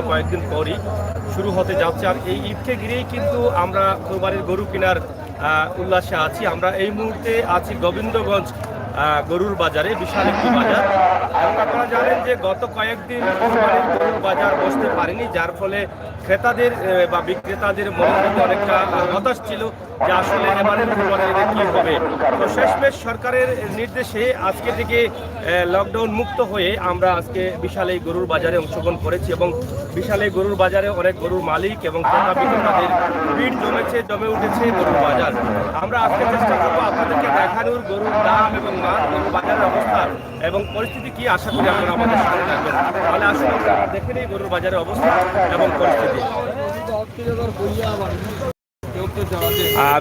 কয়েকদিন পরই শুরু হতে যাচ্ছে। আর এই ঈদকে ঘিরেই কিন্তু আমরা কোরবানির গরু কেনার উল্লাসে আছি। আমরা এই মুহূর্তে আছি গোবিন্দগঞ্জ গরুর বাজারে, বিশাল একটি বাজার। এবং আপনারা জানেন যে গত কয়েকদিন কোরবানির গরুর বাজার বসতে পারেনি, যার ফলে ক্রেতাদের বা বিক্রেতাদের মনের মধ্যে অনেকটা হতাশ ছিল যে আসলে এবারের কোরবানিতে কী হবে। তো শেষমেশ সরকারের নির্দেশে আজকে থেকে লকডাউন মুক্ত হয়ে আমরা আজকে বিশাল এই গরুর বাজারে অংশগ্রহণ করেছি এবং বিশাল এই গরুর বাজারে অনেক গরুর মালিক এবং ক্রেতা বিক্রেতাদের ভিড় জমে উঠেছে গরুর বাজার। আমরা আজকে চেষ্টা করবো আপনাদেরকে দেখানোর গরুর দাম এবং মান, গরুর বাজারের অবস্থা এবং পরিস্থিতি কি, আশা করি আপনারা আমাদের সঙ্গে থাকবেন। তাহলে আসুন আমরা দেখে নিই গরুর বাজারের অবস্থা এবং পরিস্থিতি।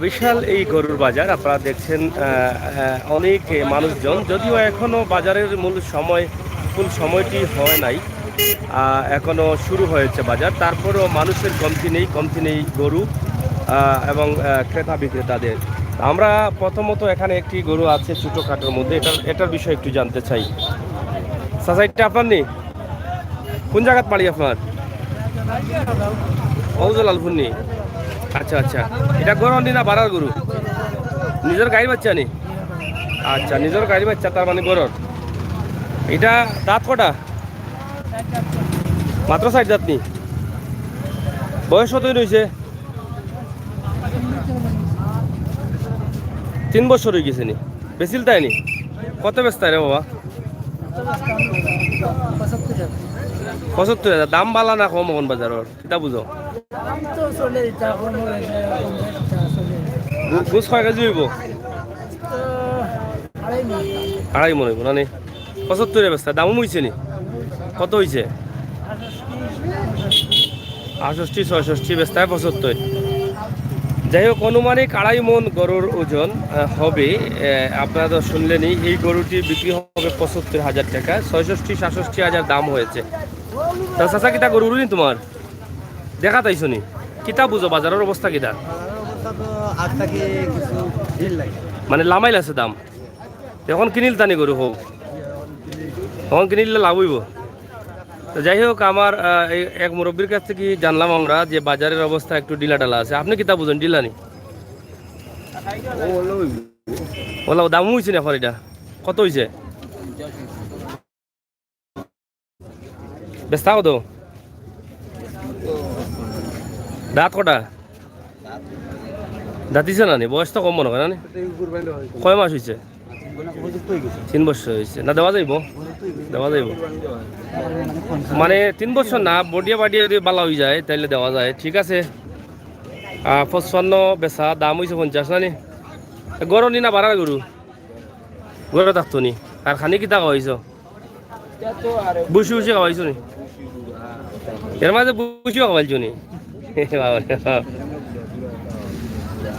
বিশাল এই গরুর বাজার আপনারা দেখছেন, অনেক মানুষজন, যদিও এখনো বাজারের ফুল সময়টি হয় নাই, এখনো শুরু হয়েছে বাজার, তারপরেও মানুষের কমতি নেই গরু এবং ক্রেতা বিক্রেতাদের। আমরা প্রথমত এখানে একটি গরু আছে ছোটোখাটোর মধ্যে, এটার বিষয়ে একটু জানতে চাই। সাইডটা আপনার নেই, কোন জায়গাত পাড়ি আপনার? লালপুর নেই। আচ্ছা আচ্ছা, এটা গরু নি না ভাড়ার গরু? নিজের গাড়ি বাচ্চা নি? আচ্ছা, নিজের গাড়ি বাচ্চা, তার মানে গরুর। এটা দাঁত কটা? মাত্র 60 দাঁত নি? বয়স কতদিন হয়েছে? 3 বছর হয়ে গেছে নি? বেশিল তাই নি? কত বেচতায় রে বাবা? 75,000। দাম বালা না কম এখন বাজারের, এটা বুঝো। গোস কয় কেজি হইব? 2.5 মন হইব না? 75 বেচতা। দামও হয়েছে নি? কত হয়েছে? 68, 66 বেচতায় 75। যাই হোক, অনুমানিক 2.5 মন গরুর ওজন হবে। আপনারা তো শুনলেনই, এই গরুটি বিক্রি হবে 75,000 টাকা। 66-67,000 দাম হয়েছে। তা চাচা, কিতা গরু নি তোমার দেখা তাইছো নি? কিতা বুঝো বাজারের অবস্থা কিতা? মানে লামাইল আছে দাম। এখন কিনিল তানি গরু হোক, এখন কিনিলে লাভ হইব। যাই হোক, আমার এক মুরব্বীর কাছ থেকে জানলাম আমরা যে বাজারের অবস্থা একটু ডিলাডালা আছে। আপনি কিতা বুঝেন ডিলানি? ওলা দাম হয়েছে না এখন? এটা কত হয়েছে? বেস্তা কত? দাঁত কটা? দাঁতিছে না নি? বয়স তো কম মনে হয় না? কয় মাস হয়েছে? 3 বছর হয়েছে না? দেওয়া যাইব? দেওয়া যাইব মানে 3 বছর না, বডিয়া যদি বালা হয়ে যায় তাইলে দেওয়া যায়। ঠিক আছে। 55 বেচা, দাম হয়েছে 50 না নি? গরু নি না ভাড়ার গরু? গরু থাকতো নি? আর খানি কিতা খাওয়াইছ? বুসি খাওয়াইছো নি? এর মাঝে বুসিও খাওয়াইছো নি?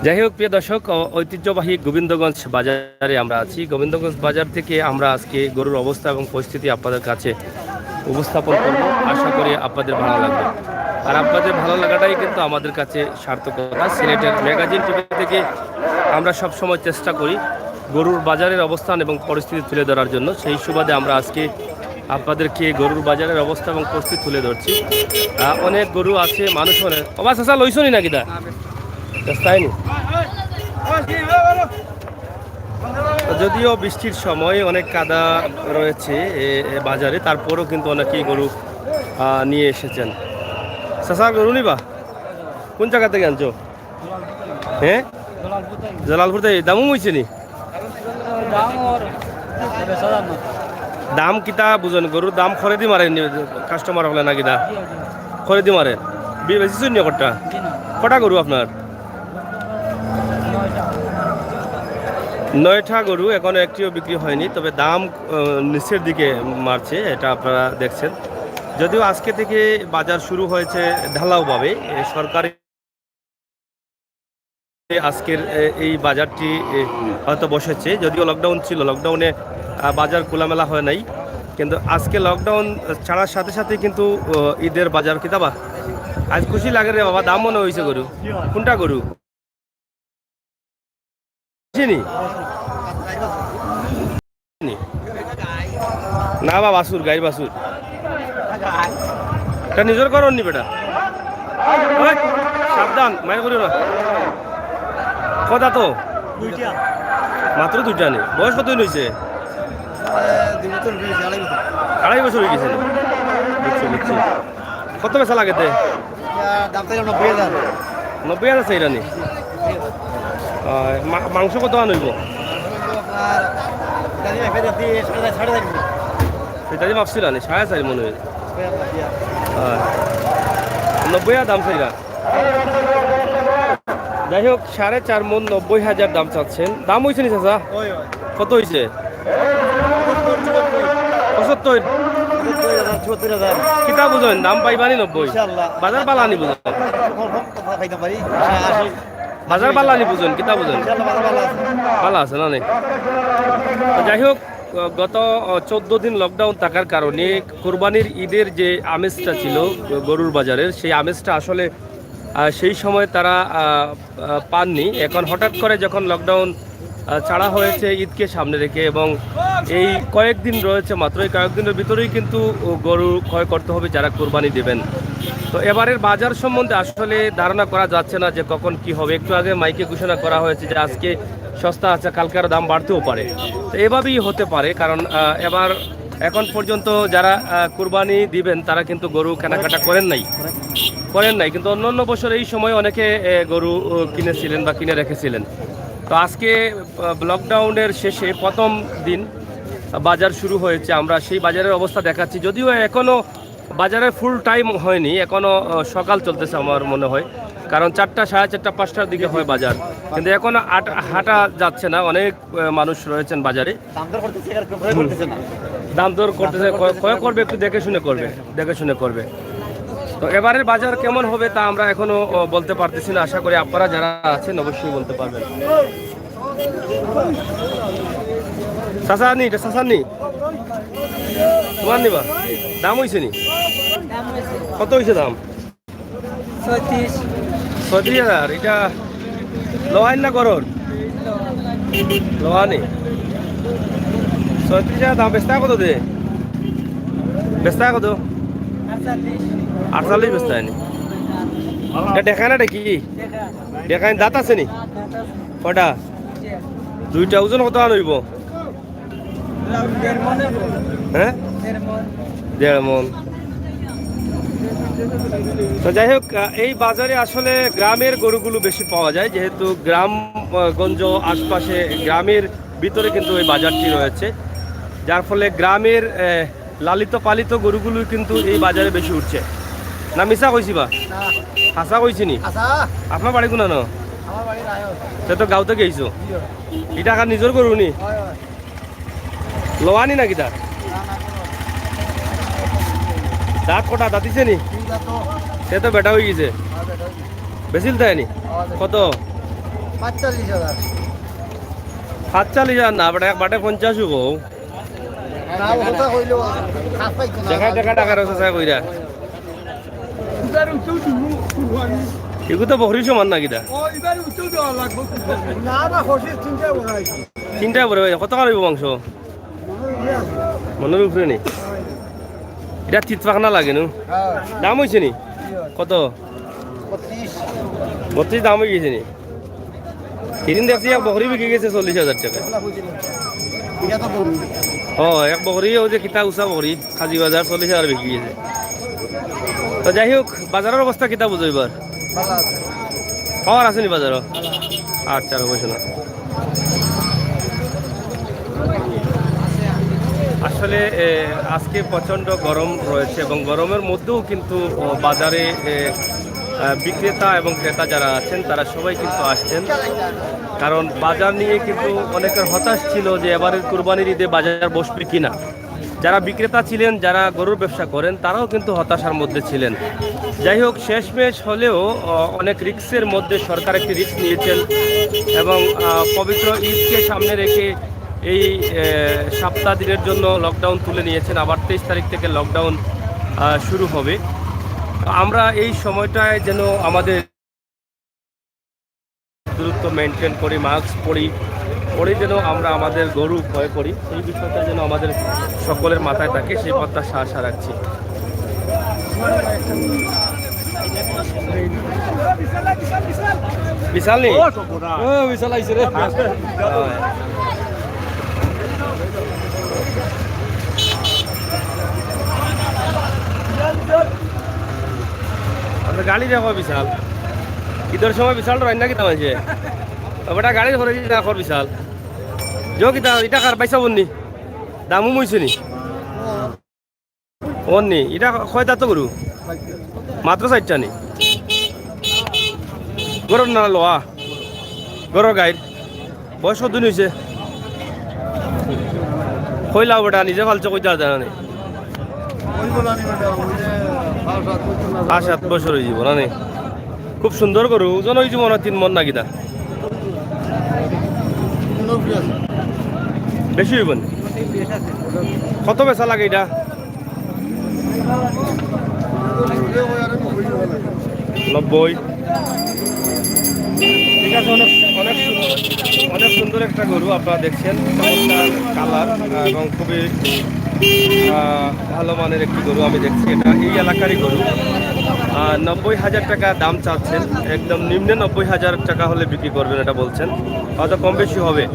যাই হোক, প্রিয় দর্শক, ঐতিহ্যবাহী গোবিন্দগঞ্জ বাজারে আমরা আছি। গোবিন্দগঞ্জ বাজার থেকে আমরা আজকে গরুর অবস্থা এবং পরিস্থিতি আপনাদের কাছে উপস্থাপন করব। আশা করি আপনাদের ভালো লাগবে। আর আপনাদের ভালো লাগাটাই কিন্তু আমাদের কাছে সার্থকতা। সিলেটের ম্যাগাজিন টিভি থেকে আমরা সব সময় চেষ্টা করি গরুর বাজারের অবস্থান এবং পরিস্থিতি তুলে ধরার জন্য। সেই সুবাদে আমরা আজকে আপনাদেরকে গরুর বাজারের অবস্থা এবং পরিস্থিতি তুলে ধরছি। অনেক গরু আছে, মানুষ অনেক। অবাস আসা লইছ নি নাকি? তাইনি? যদিও বৃষ্টির সময় অনেক কাদা রয়েছে বাজারে, তারপরেও কিন্তু অনেকেই গরু নিয়ে এসেছেন। চাচা, গরু নিবা? কোন জায়গা থেকে আনছো? হ্যাঁ, জালালপুর থেকে। দামও হয়েছে নি? দাম কিতা বুঝেন? গরুর দাম খরেদি মারে কাস্টমার হলে নাকি? দা খরেদি মারে বেশি শুনি? কটা গরু আপনার? 9টা গরু, এখনো একটিও বিক্রি হয়নি। তবে দাম নিচের দিকে মারছে, এটা আপনারা দেখছেন। যদিও আজকে থেকে বাজার শুরু হয়েছে ঢালাওভাবে, সরকারি আজকের এই বাজারটি হয়তো বসেছে। যদিও লকডাউন ছিল, লকডাউনে বাজার খোলামেলা হয় নাই, কিন্তু আজকে লকডাউন ছাড়ার সাথে সাথে কিন্তু ঈদের বাজার কিতাবা আজ খুশি লাগে রে বাবা। দাম মনে হয়েছে গরু? কোনটা গরু? না বা বাসুর, গাই বাসুর। এটা নিজের করণ নি বেটা ওই, সাবধান মায়ের করিও না কথা তো মাত্র দুইটা নেই বয়স কতদিন হয়েছে 2.5 বছর হয়ে গেছে বুঝছি বুঝছি কত বেচা লাগে তে 90,000 চাইরা নি মাংস কত আনইব সেটা দিয়ে ভাবছিলাম 4.5 মনে হয় 90,000 দাম চাইরা যাই হোক 4.5 মন 90,000 দাম চাচ্ছেন দাম হয়েছে নি চাচা কত হয়েছে 75 কিতা বুঝেন দাম পাইবানি 90 বাজার পালানি বুঝেন বাজার পালানি বুঝেন কিতা বুঝেন ভালো আছে না যাই হোক গত 14 দিন লকডাউন থাকার কারণে কোরবানির ঈদের যে আমেজটা ছিল গরুর বাজারের সেই আমেজটা আসলে সেই সময় তারা পাননি এখন হঠাৎ করে যখন লকডাউন ছাড়া হয়েছে ঈদকে সামনে রেখে এবং এই কয়েকদিন রয়েছে মাত্র এই কয়েকদিনের ভিতরেই কিন্তু গরু ক্রয় করতে হবে যারা কোরবানি দেবেন তো এবারের বাজার সম্বন্ধে আসলে ধারণা করা যাচ্ছে না যে কখন কি হবে একটু আগে মাইকে ঘোষণা করা হয়েছে যে আজকে সস্তা আছে কালকে আরও দাম বাড়তেও পারে তো এভাবেই হতে পারে কারণ এবার এখন পর্যন্ত যারা কোরবানি দিবেন তারা কিন্তু গরু কেনাকাটা করেন নাই কিন্তু অন্য বছর এই সময় অনেকে গরু কিনেছিলেন বা কিনে রেখেছিলেন তো আজকে লকডাউনের শেষে প্রথম দিন বাজার শুরু হয়েছে আমরা সেই বাজারের অবস্থা দেখাচ্ছি যদিও এখনও বাজারে ফুল টাইম হয়নি এখনও সকাল চলতেছে আমার মনে হয় কারণ 4টা 4:30 5টার দিকে হয় বাজার কিন্তু এখনও হাঁটা যাচ্ছে না অনেক মানুষ রয়েছেন বাজারে দাম দর করতেছে ক্রয় করবে একটু দেখে শুনে করবে তো এবারের বাজার কেমন হবে তা আমরা এখনো বলতে পারতেছি না আশা করি আপনারা যারা আছেন অবশ্যই বলতে পারবেন এটা সাসানি তোমার নিবা দাম হয়েছে নি কত হয়েছে দাম 36,000 এটা লোহাই না করর লোহা নেই 36,000 দাম বেচতা কত দে বেচতা কত 48 বেচতা নি এটা দেখায় না কি দেখায় দাঁত আছে নি কটা দুইটা ওজন কত আনইব হ্যাঁ 1.5 মন তো যাই হোক এই বাজারে আসলে গ্রামের গরুগুলো বেশি পাওয়া যায় যেহেতু গ্রামগঞ্জ আশপাশে গ্রামের ভিতরে কিন্তু এই বাজারটি রয়েছে যার ফলে গ্রামের লালিত পালিত গরুগুলো কিন্তু এই বাজারে বেশি উঠছে না মিশা কইছি বা হাসা কইছি নি আপনার বাড়ি কোনা ন সে তো গাঁও থেকে গেছো এটা নিজের গরু নি লোয়ানি নাকি তার দাঁত কটা দাঁতিছে নি সে তো বেটা হয়ে গেছে বেশিল তাই নি কত 45,000 না বেটা এক বাটে 50 হবো দেখা টাকা রয়েছে কইরা এগুলো তো বকরির সমান নাকি দা চিন্তা বড় কত টাকা রইব মাংস মনের উপরে নি এটা তিতপাক না লাগে দাম হয়েছে নি কত 32 দাম হয়ে গেছে নি সেদিন দেখছি এক বকরি বিক্রি গেছে 40,000 টাকা এক বকরি ওই যে কিতা উষা বকরি খাজি বাজার 40,000 বিক্রি গেছে তো যাই হোক বাজারের অবস্থা কিতা বুঝো এবার পাওয়ার আছে নি বাজারও আচ্ছা বসে না আসলে আজকে প্রচণ্ড গরম রয়েছে এবং গরমের মধ্যেও কিন্তু বাজারে বিক্রেতা এবং ক্রেতা যারা আছেন তারা সবাই কিন্তু আসছেন কারণ বাজার নিয়ে কিন্তু অনেকের হতাশ ছিল যে এবারের কুরবানির ঈদে বাজার বসবে কিনা যারা বিক্রেতা ছিলেন যারা গরুর ব্যবসা করেন তারাও কিন্তু হতাশার মধ্যে ছিলেন যাই হোক শেষমেশ হলেও অনেক রিস্কের মধ্যে সরকার একটি রিস্ক নিয়েছেন এবং পবিত্র ঈদকে সামনে রেখে এই সপ্তাহ দিনের জন্য লকডাউন তুলে নিয়েছেন আবার 23 তারিখ থেকে লকডাউন শুরু হবে আমরা এই সময়টায় যেন আমাদের দূরত্ব মেনটেন করি মাস্ক পরে যেন আমরা আমাদের গরু ক্রয় করি সেই বিষয়টা যেন আমাদের সকলের মাথায় থাকে সেই প্রত্যাশা আশা রাখছি বিশাল নি বিশাল আইছে রে গাড়ি দেখো বিশাল ঈদের সময় বিশাল রান্না কিতাম আছে ওটা গাড়ি ধরে দেখর বিশাল যো কিতা এটা কার পাইছা বন্নি দামও মইছে নি অন্নি এটা কয়টা তো গরু মাত্র 4টা নি গরুর না লোয়া গরুর গাইর বয়স কত দিন হয়েছে কইলা বেটা নিজে ফালছে কইতা জানা নেই 5-7 বছর হয়ে যাব না নি খুব সুন্দর গরু ওজন হয়েছে মনে হয় 3 মন না কিনা বেশি হইব কত বেচা লাগে এটা 90 ঠিক আছে অনেক সুন্দর একটা গরু আপনারা দেখছেন কালার এবং খুবই ভালো মানের একটি গরু আমি দেখছি এটা এই এলাকারই গরু 90,000 টাকা দাম চাচ্ছেন একদম নিম্নে 90,000 টাকা হলে বিক্রি করবেন এটা বলছেন হয়তো কম বেশি হবে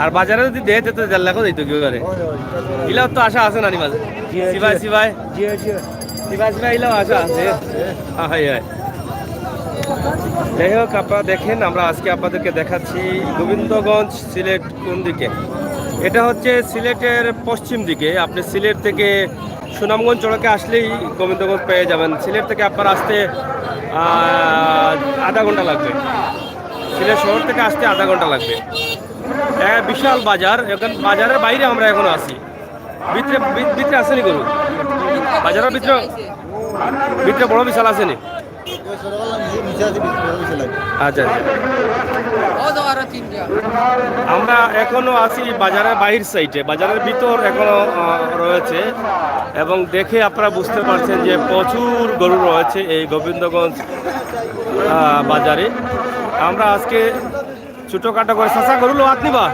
আর বাজারে যদি দেয় তো 1.5 লাখও দিত কি করে ইলাও তো আশা আছে না নি মাঝে সিবাই ইলাও আশা আছে হাই হাই যাই হোক আপনারা দেখেন আমরা আজকে আপনাদেরকে দেখাচ্ছি গোবিন্দগঞ্জ সিলেট কোন দিকে এটা হচ্ছে সিলেটের পশ্চিম দিকে আপনি সিলেট থেকে সুনামগঞ্জ চড়কে আসলেই গোবিন্দগঞ্জ পেয়ে যাবেন সিলেট থেকে আপনার আসতে আধা ঘন্টা লাগবে সিলেট শহর থেকে আসতে আধা ঘন্টা লাগবে বিশাল বাজার এখন বাজারের বাইরে আমরা এখন আছি ভিতরে আসেনি গরু বাজারের ভিতরে বড় বিশাল আসেনি আচ্ছা আমরা এখনো আছি বাজারের বাহির সাইডে বাজারের ভিতর এখনো রয়েছে এবং দেখে আপনারা বুঝতে পারছেন যে প্রচুর গরু রয়েছে এই গোবিন্দগঞ্জ বাজারে আমরা আজকে ছোটখাটো করে চাষা গরু লো হাত নিবা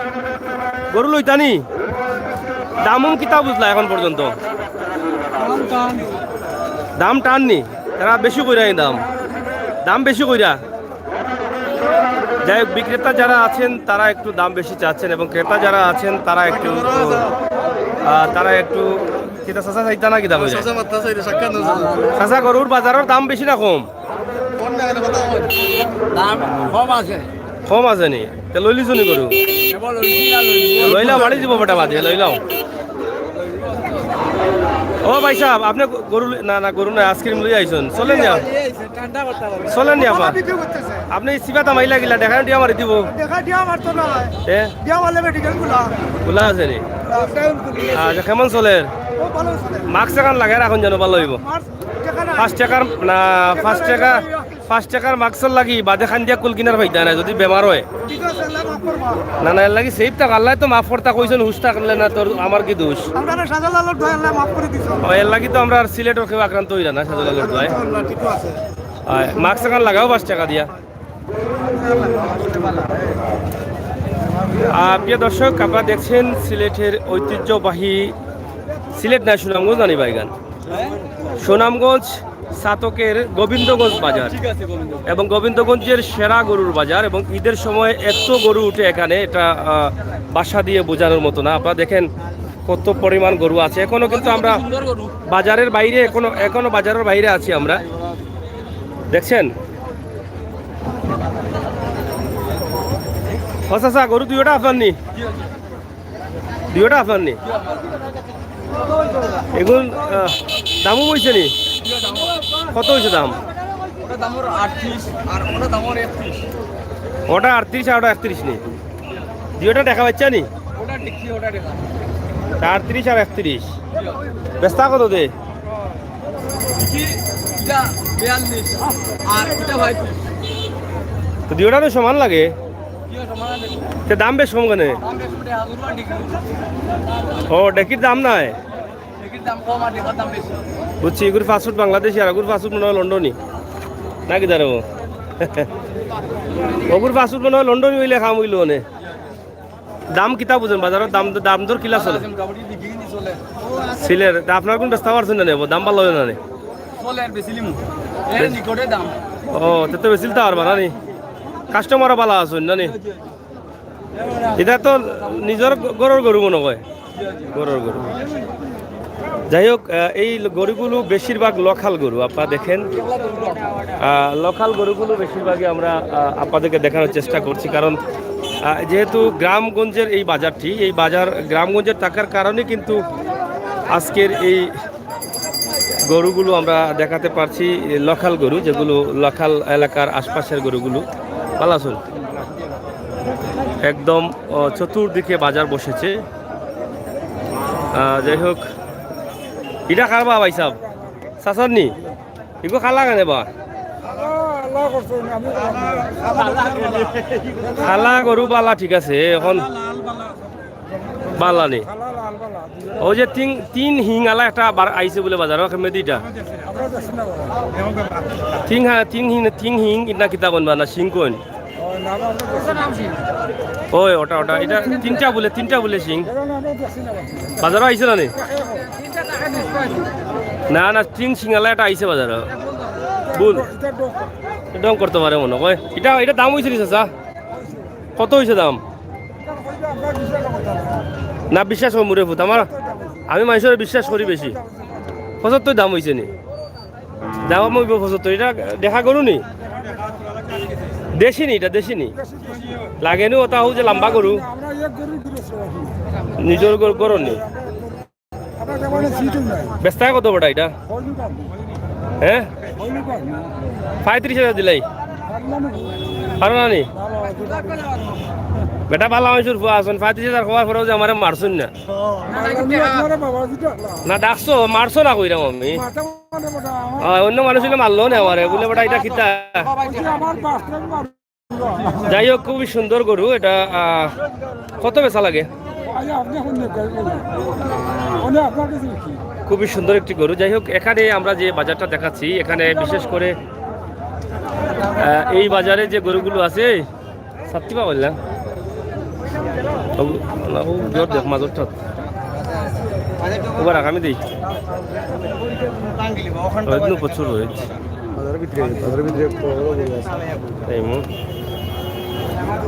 গরু লইতানি দামও কিতা বুঝলা এখন পর্যন্ত দাম টাননি তারা বেশি কইরা দাম বেশি কইরা যাই বিক্রেতা যারা আছেন তারা একটু দাম বেশি চাচ্ছেন এবং ক্রেতা যারা আছেন তারা একটু কিতা চাষা চাইতা না কিতা কইরা চাষা গরুর বাজারের দাম বেশি না কম কম আছে নি লইলিছ নি গরু লইলাও বাড়ি দিব বেটা বাদে লইলাও ও ভাই সাহেব আপনি গরু না গরু না আইসক্রিম লই আইছেন চলেন না চলেন নি আপনি সিবাতা মাইলা গিলা দেখা দিয়া মারি দিব খোলা আছে নি আচ্ছা কেমন চলে মাস্ক এখন লাগে রাখুন যেন ভালো হইব 5 টাকার মাস্ক লাগি বাদে খান দিয়া কুল কিনার ফাইদা নাই যদি বেমার হয় না এর লাগি সেফ থাক আল্লাহ তো মাফ করতা কইছেন হুশ থাকলে না তোর আমার কি দোষ এর লাগি তো আমরা সিলেটের কেউ আক্রান্ত হইলা না সাজালালের দোয়ায় মাস্ক এখন লাগাও 5 টাকা দিয়া প্রিয় দর্শক আপনারা দেখছেন সিলেটের ঐতিহ্যবাহী সিলেট না সুনামগঞ্জ জানি বাইগান সুনামগঞ্জ সাতকের গোবিন্দগঞ্জ বাজার এবং গোবিন্দগঞ্জের সেরা গরুর বাজার এবং ঈদের সময় এত গরু উঠে এখানে এটা বাসা দিয়ে বোঝানোর মতো না আপনারা দেখেন কত পরিমাণ গরু আছে এখনো কিন্তু আমরা বাজারের বাইরে এখনো বাজারের বাইরে আছি আমরা দেখছেন আচ্ছা গরু দুইটা আপনার নি এগুলো দামও বইছে নি কত হয়েছে দাম ওটা 38 আর ওটা 31 নি দুইটা দেখা পাচ্ছা নি 38 আর 31 বেস্তা কত দে তো দুইটা তো সমান লাগে দাম বেশ কম কেন ও ডেকির দাম নাই বুঝছি এগুলো ফাস্টফুড বাংলাদেশি আর ওগুলো ফাস্টফুড মনে হয় লন্ডনই নাকি দাঁড়াবো ওগুলো ফাস্টফুড মনে হয় লন্ডনই হইলে খাম হইল মানে দাম কিতা বুঝেন বাজারের দাম দর কিলা চলে সিলের আপনার কোন ব্যস্ত পারছেন না নেব দাম ভালো হয় না বলে আর বেশি লিমু এর নিকটে দাম ও তো বেশি তো আর বানানি কাস্টমার বালা আছেন না নি এটা তো নিজের গরুর গরু মনে হয় গরুর গরু যাই হোক এই গরুগুলো বেশিরভাগ লোকাল গরু আপনারা দেখেন লোকাল গরুগুলো বেশিরভাগই আমরা আপনাদেরকে দেখানোর চেষ্টা করছি কারণ যেহেতু গ্রামগঞ্জের এই বাজারটি এই বাজার গ্রামগঞ্জের থাকার কারণে কিন্তু আজকের এই গরুগুলো আমরা দেখাতে পারছি লোকাল গরু যেগুলো লোকাল এলাকার আশপাশের গরুগুলো ভালো আছেন একদম চতুর্দিকে বাজার বসেছে যাই হোক এটা কারবা ভাই সাহেব চাচার নি এগুলো খালা কেন বা খালা গরু বালা ঠিক আছে এখন বালা নেই ও যে তিন হিঙালা একটা আইছে বলে বাজার মেদিটা তিন হিং ইনা কিতা কোন না সিং কোন ওই ওটা এটা তিনটা বলে সিং বাজারও আইছে না নি না তিন সিঙ্গালা একটা আইছে বাজার বল ডং করতে পারে মনে হয় এটা দাম হয়েছে নি চাচা কত হয়েছে দাম না বিশ্বাস হয় মুরে ফুট আমার আমি মানুষের বিশ্বাস করি বেশি 75 দাম হয়েছে নি দাম আমি 75 এটা দেখা করু নি দেশি নি এটা দেশি নি লাগে নি ওটা যে লম্বা গরু নিজের গরু নি ব্যস্ত কত বড় এটা হ্যাঁ 35,000 দিলাই পারো না নি বেটা ভালো হয়েছুর ফুয়া আসুন 35,000 খোয়ার পরেও যে আমার মারছুন না ডাকছো মারছো না কইরাম আমি অন্য মানুষ হলে মারলো না আমারে বলে বেটা এটা কিতা যাই হোক খুবই সুন্দর গরু এটা কত বেচা লাগে খুবই সুন্দর একটি গরু যাই হোক এখানে আমরা যে বাজারটা দেখাচ্ছি এখানে বিশেষ করে এই বাজারে যে গরুগুলো আছে সাতটিবা বললাম দেখ মাজরটা ওবার আগামী দিই প্রচুর রয়েছে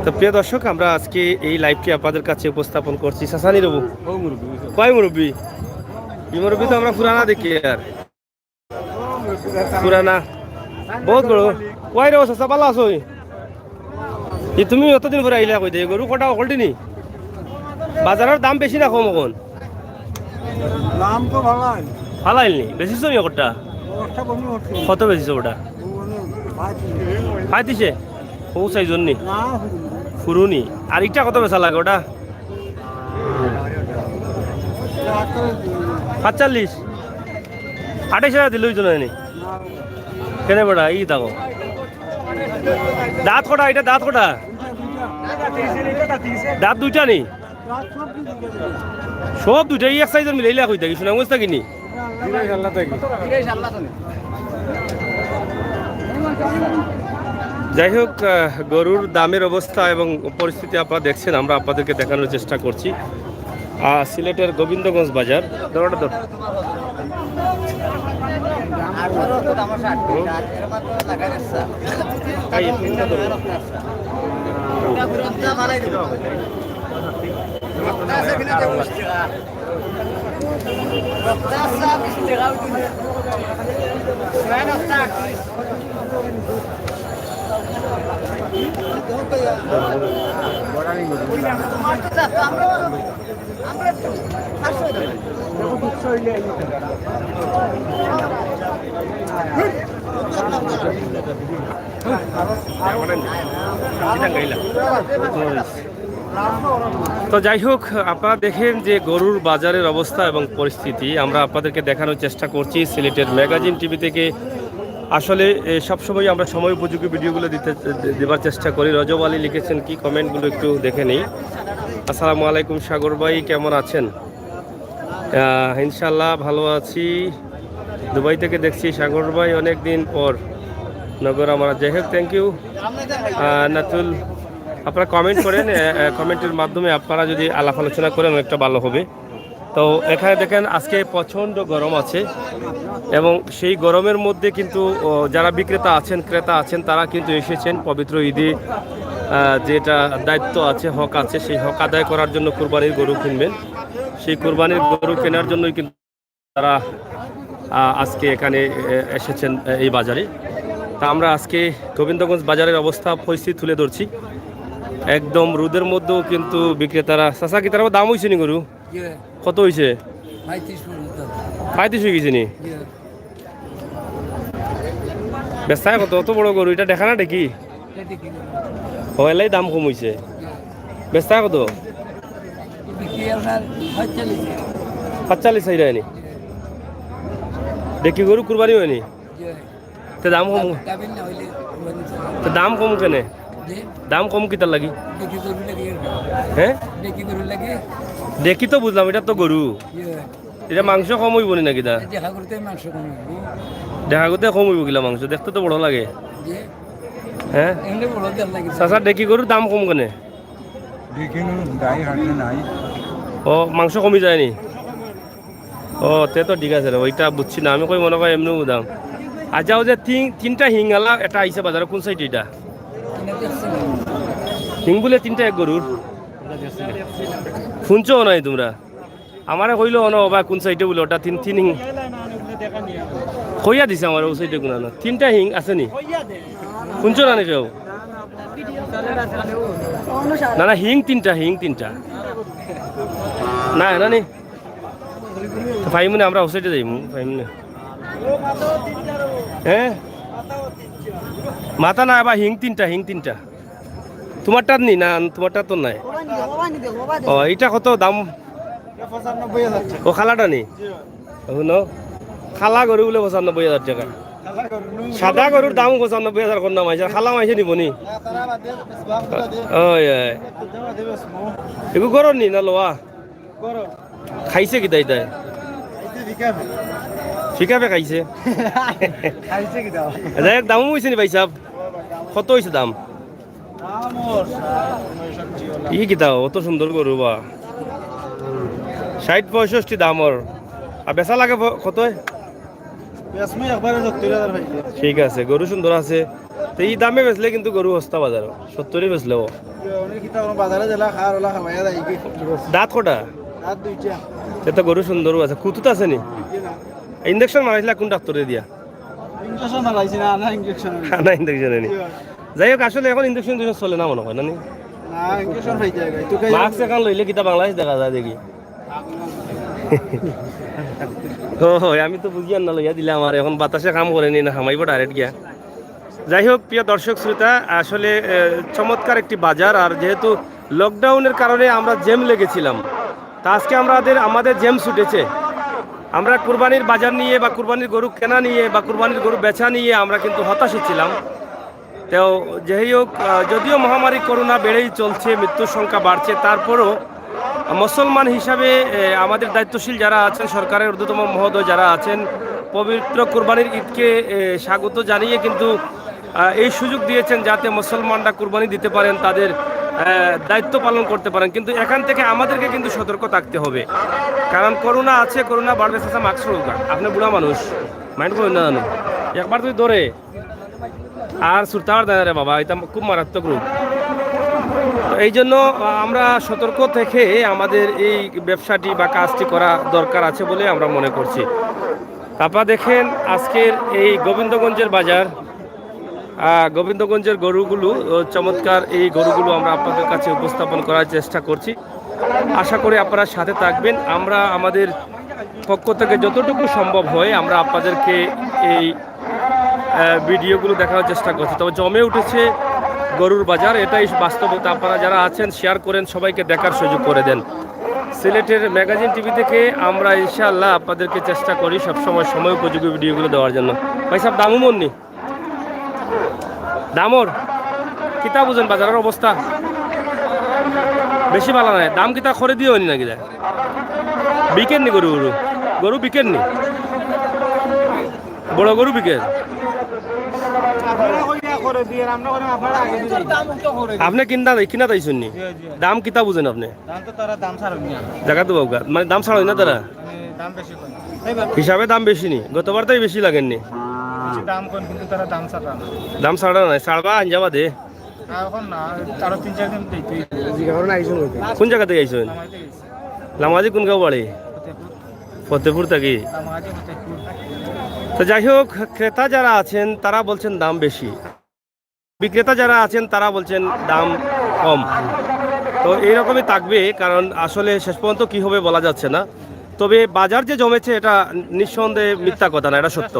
তো প্রিয় দর্শক আমরা আজকে এই লাইভটি আপনাদের কাছে উপস্থাপন করছি সাসানি রবু কয় মুরব্বী এই মুরব্বী তো আমরা পুরানা দেখি আর পুরানা বহুত বড় কয় রে চাচা পালা আছো তুমি অতদিন পরে আইলা কই দে গরু কটা অকলটি নি বাজারের দাম বেশি না কম এখন দাম তো ভালাই ফালাইল নি বেশিছ নি কটা কত বেশিছ ওটা ফাই দিছে ও চাইজন নি ফুরুনি আর ইটা কত বেচা লাগে ওটা 45 28,000 দিল নি কেনে বড়া ই দেখো দাঁত কটা এটা দাঁত কটা দাঁত দুইটা নি সব দুইটাই এক সাইজের মিলাইলা কই থাকি শোনা বুঝতা কিনি যাই হোক গরুর দামের অবস্থা এবং পরিস্থিতি আপনারা দেখছেন আমরা আপনাদেরকে দেখানোর চেষ্টা করছি সিলেটের গোবিন্দগঞ্জ বাজার দরটা দর তো যাই হোক আপনারা দেখেন যে গরুর বাজারের অবস্থা এবং পরিস্থিতি আমরা আপনাদেরকে দেখানোর চেষ্টা করছি সিলেটের ম্যাগাজিন টিভি থেকে। আসলে সবসময় আমরা সময় উপযোগী ভিডিওগুলো দেবার চেষ্টা করি। রজব আলী লিখেছেন কি কমেন্টগুলো একটু দেখে নিই। আসসালামু আলাইকুম সাগর ভাই, কেমন আছেন? ইনশাল্লাহ ভালো আছি, দুবাই থেকে দেখছি সাগর ভাই অনেক দিন পর নগর আমার। যাই হোক থ্যাংক ইউ নাতুল, আপনারা কমেন্ট করেন, কমেন্টের মাধ্যমে আপনারা যদি আলাপ আলোচনা করেন অনেকটা ভালো হবে। তো এখানে দেখেন আজকে প্রচণ্ড গরম আছে এবং সেই গরমের মধ্যে কিন্তু যারা বিক্রেতা আছেন ক্রেতা আছেন তারা কিন্তু এসেছেন পবিত্র ঈদে যেটা দায়িত্ব আছে হক আছে সেই হক আদায় করার জন্য কুরবানির গরু কিনবেন। সেই কুরবানির গরু কেনার জন্যই কিন্তু তারা আজকে এখানে এসেছেন এই বাজারে। তা আমরা আজকে গোবিন্দগঞ্জ বাজারের অবস্থা পরিস্থিতি তুলে ধরছি। একদম রোদের মধ্যেও কিন্তু বিক্রেতারা চাচা কি তার দাম হয়েছে নি গরু কত হয়েছে? 35 হয়ে গেছে নি বেচায় কত? অত বড় গরু এটা দেখা না দেখি হইলাই দাম কম হয়েছে বেচায় কত? 45 চাই নি দেখি গরু কুরবানি হয়নি তো দাম কম তো দাম কম কেনে দাম কম কিতার লাগি হ্যাঁ দেখি তো বুঝলাম এটা তো গরু এটা মাংস কম হইব নি নাকি দা দেখা করতে কম হইব গিলা মাংস দেখতে তো বড় লাগে হ্যাঁ চাচা দেখি গরুর দাম কম কেনে ও মাংস কমি যায়নি ও তে তো ঠিক আছে রে ওইটা বুঝছি না আমি কই মনে করি এমনি দাম আচ্ছা ও যে তিনটা হিঙ্গালা এটা আইসে বাজারে কোন সাইড এটা হিং বলে তিনটা এক গরুর শুনছো নাই তোমরা আমারে কইলো অন বা কোন সাইডে বলে ওটা তিন তিন হিং কইয়া দিছে আমার ও সাইডে কোন না তিনটা হিং আছে নি শুনছো না কেউ না না হিং তিনটা না না নি ভাইমুনে আমরা ও সাইডে যাইমু ভাইমুনে হ্যাঁ মাথা না বা হিং তিনটা তোমারটা নি না তোমারটা তো নাই ও এইটা কত দাম? ও খালাটা নি শুনো খালা গরু বলে 95,000 টাকা সাদা গরুর দাম 95,000 কোন নাম আছে খালা মাইছে নিব নি ওই এগু গরু নি না লোয়া খাইছে কি তাই ফিকাবে খাইছে যাই দামও হয়েছে নি ভাই সাহেব কত হয়েছে দাম? ই কি দাও অত সুন্দর গরু বা 60-65 দাম ওর আর বেচা লাগে কত? ঠিক আছে গরু সুন্দর আছে তো এই দামে বেচলে কিন্তু গরু সস্তা বাজার 70 বেচলে ও দাঁত কটা সে তো গরু সুন্দরও আছে কুতুত আছে নি ইঞ্জেকশন মারাইছিলা কোন ডাক্তারে দিয়া? না ইঞ্জেকশন নি যাই হোক আসলে এখন ইঞ্জেকশন চলে না মনে হয় না মাস্ক এখন লইলে কিতা বাংলাদেশ দেখা যায় দেখি আমি তো বুঝি না লইয়া দিলে আমার এখন বাতাসে কাম করেনি না হামাইব ডাইরেক্ট গিয়া। যাই হোক প্রিয় দর্শক শ্রোতা আসলে চমৎকার একটি বাজার আর যেহেতু লকডাউনের কারণে আমরা জ্যাম লেগেছিলাম তা আজকে আমাদের জ্যাম ছুটেছে। আমরা কুরবানির বাজার নিয়ে বা কুরবানির গরু কেনা নিয়ে বা কুরবানির গরু বেচা নিয়ে আমরা কিন্তু হতাশই ছিলাম। তো যাই হোক যদিও মহামারী করোনা বেড়েই চলছে মৃত্যুর সংখ্যা বাড়ছে তারপরও মুসলমান হিসাবে আমাদের দায়িত্বশীল যারা আছেন সরকারের ঊর্ধ্বতম মহোদয় যারা আছেন পবিত্র কুরবানির ঈদকে স্বাগত জানিয়ে কিন্তু এই সুযোগ দিয়েছেন যাতে মুসলমানরা কুরবানি দিতে পারেন তাদের দায়িত্ব পালন করতে পারেন। কিন্তু এখান থেকে আমাদেরকে কিন্তু সতর্ক থাকতে হবে কারণ করোনা আছে করোনা বাড়বে চাচা মাস্ক রোগা আপনি বুড়া মানুষ মাইন্ড করেন না জানো একবার তুই ধরে আর সুরতার দেয় রে বাবা এটা খুব মারাত্মক রোগ। এই জন্য আমরা সতর্ক থেকে আমাদের এই ব্যবসাটি বা কাজটি করা দরকার আছে বলে আমরা মনে করছি। আপনারা দেখেন আজকের এই গোবিন্দগঞ্জের বাজার গোবিন্দগঞ্জের গরুগুলো চমৎকার এই গরুগুলো আমরা আপনাদের কাছে উপস্থাপন করার চেষ্টা করছি। আশা করি আপনারা সাথে থাকবেন। আমরা আমাদের পক্ষ থেকে যতটুকু সম্ভব হয় আমরা আপনাদেরকে এই ভিডিওগুলো দেখানোর চেষ্টা করছি। তবে জমে উঠেছে গরুর বাজার এটাই বাস্তবতা। আপনারা যারা আছেন শেয়ার করেন সবাইকে দেখার সুযোগ করে দেন। সিলেটের ম্যাগাজিন টিভি থেকে আমরা ইনশাআল্লাহ আপনাদেরকে চেষ্টা করি সবসময় সময় উপযোগী ভিডিওগুলো দেওয়ার জন্য। ভাই সাহেব দামও মননি দামর কিতা বুঝেন বাজারের অবস্থা বেশি ভালো নয় দাম কিতা খরে দিয়ে হয়নি নাকি বিকেন নি গরু বিকেন নি বড় গরু বিকেন আপনি কিনা তাইছেন নি দাম কিতা বুঝেন আপনি জায়গা তো বাবু মানে দাম ছাড়াই না তারা হিসাবে দাম বেশি নি গতবার তাই বেশি লাগেননি দাম ছাড়া নাই ছাড়বা আনজাবা দে কোন জায়গা থেকে আইছেন লামাজি কোন গাঁও বাড়ি ফতেপুর থাকি তো যাই হোক ক্রেতা যারা আছেন তারা বলছেন দাম বেশি বিক্রেতা যারা আছেন তারা বলছেন দাম কম তো এইরকমই থাকবে কারণ আসলে শেষ পর্যন্ত কি হবে বলা যাচ্ছে না তবে বাজার যে জমেছে এটা নিঃসন্দেহে মিথ্যা কথা না এটা সত্য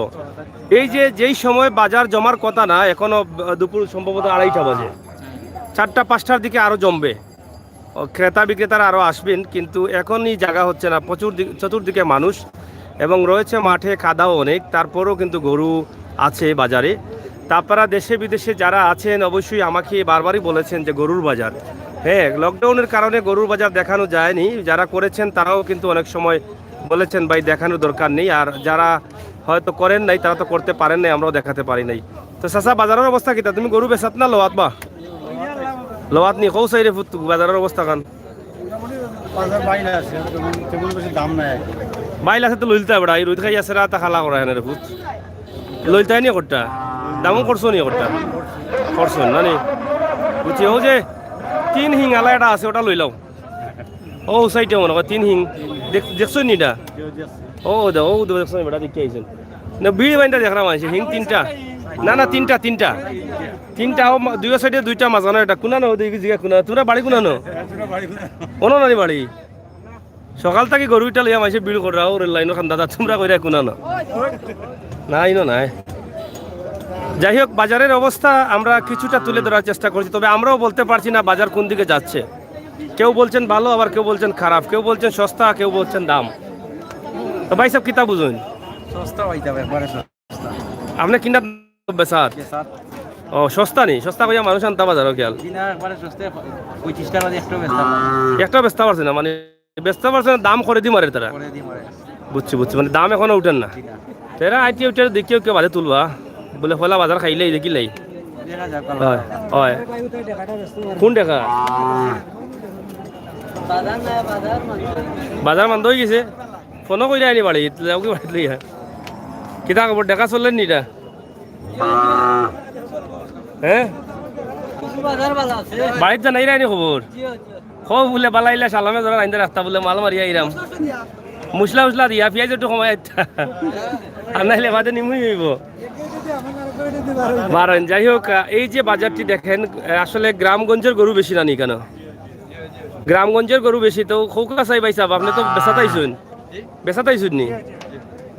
এই যে যেই সময় বাজার জমার কথা না এখনো দুপুর সম্ভবত 2:30 বাজে 4টা 5টার দিকে আরও জমবে ক্রেতা বিক্রেতারা আরও আসবেন কিন্তু এখনই জায়গা হচ্ছে না প্রচুর চতুর্দিকে মানুষ এবং রয়েছে মাঠে কাদাও অনেক তারপরেও কিন্তু গরু আছে বাজারে তারপরা দেশে বিদেশে যারা আছেন অবশ্যই আমাকে বারবারই বলেছেন যে গরুর বাজার হ্যাঁ লকডাউনের কারণে গরুর বাজার দেখানো যায়নি যারা করেছেন তারাও কিন্তু অনেক সময় বলেছেন ভাই দেখানোর দরকার নেই আর যারা হয়তো করেন নাই তারা তো করতে পারেন নাই আমরাও দেখাতে পারি নাই তো চাচা বাজারের অবস্থা কিতা তুমি গরু বেচাত না লোয়াত বা লোয়াত নি কৌ চাইরে ফুট বাজারের অবস্থা কান বাইল আছে তো লইলতা বড়া এই রোদ খাই আছে রাত খালা করা হেনে ফুট লইলতাই নি করটা দামও করছো নি করটা করছো না নি বুঝছি ও যে 3 হিং আলা এটা আছে ওটা লই লাও ও সাইডে মনে কর 3 হিং দেখছো নি এটা ও দে ও দেখছো বড়া দেখি আইছেন না বিড়ি বাইন্দা দেখরা মাইছে হিং 3টা না না 3টা ও দুই সাইডে 2টা মাঝানো এটা কোনা না ওদিকে জিগা কোনা তোরা বাড়ি কোনা নো ওনো নানি বাড়ি সকাল থেকে গরুটা লইয়া মাইছে বিড়ি করা ওর লাইন খান দাদা তোমরা কইরা কোনা না নাই না নাই যাই হোক বাজারের অবস্থা আমরা কিছুটা তুলে ধরার চেষ্টা করছি তবে আমরাও বলতে পারছি না বাজার কোন দিকে যাচ্ছে কেউ বলছেন ভালো আবার কেউ বলছেন খারাপ কেউ বলছেন সস্তা কেউ বলছেন দাম তো ভাই সব কিতা বুঝুন আপনি কিনা বেসার ও সস্তা নি সস্তা কইয়া মানুষ আনতা বাজারও খেয়াল একটা বেচতে পারছে না মানে বেচতে পারছে না দাম করে দি মারে তারা বুঝছি মানে দাম এখনো উঠেন না তেরা আইটি উঠে দেখিও কেউ বাজে তুলবা বলে ফলা বাজার খাইলেই দেখিলেই হয় হয় কোন দেখা বাজার বন্ধ হয়ে গেছে ফোনও করে আনি বাড়ি যাও কি বাড়িতে লইয়া কিতা খবর দেখা চললেন নি এটা হ্যাঁ বাড়িতে জানাই রাইনি খবর খব বলে বালাইলা সালামে ধরা আইন্দা রাস্তা বলে মাল মারিয়া ইরাম মশলা দিয়া পেঁয়াজ একটু সময় আর নাইলে বাজে নিমুই হইব বারেন যাই হোক এই যে বাজারটি দেখেন আসলে গ্রামগঞ্জের গরু বেশি না নি কেন গ্রামগঞ্জের গরু বেশি তো খৌকা চাই পাইছে আপনি তো বেচাতাইছুন নি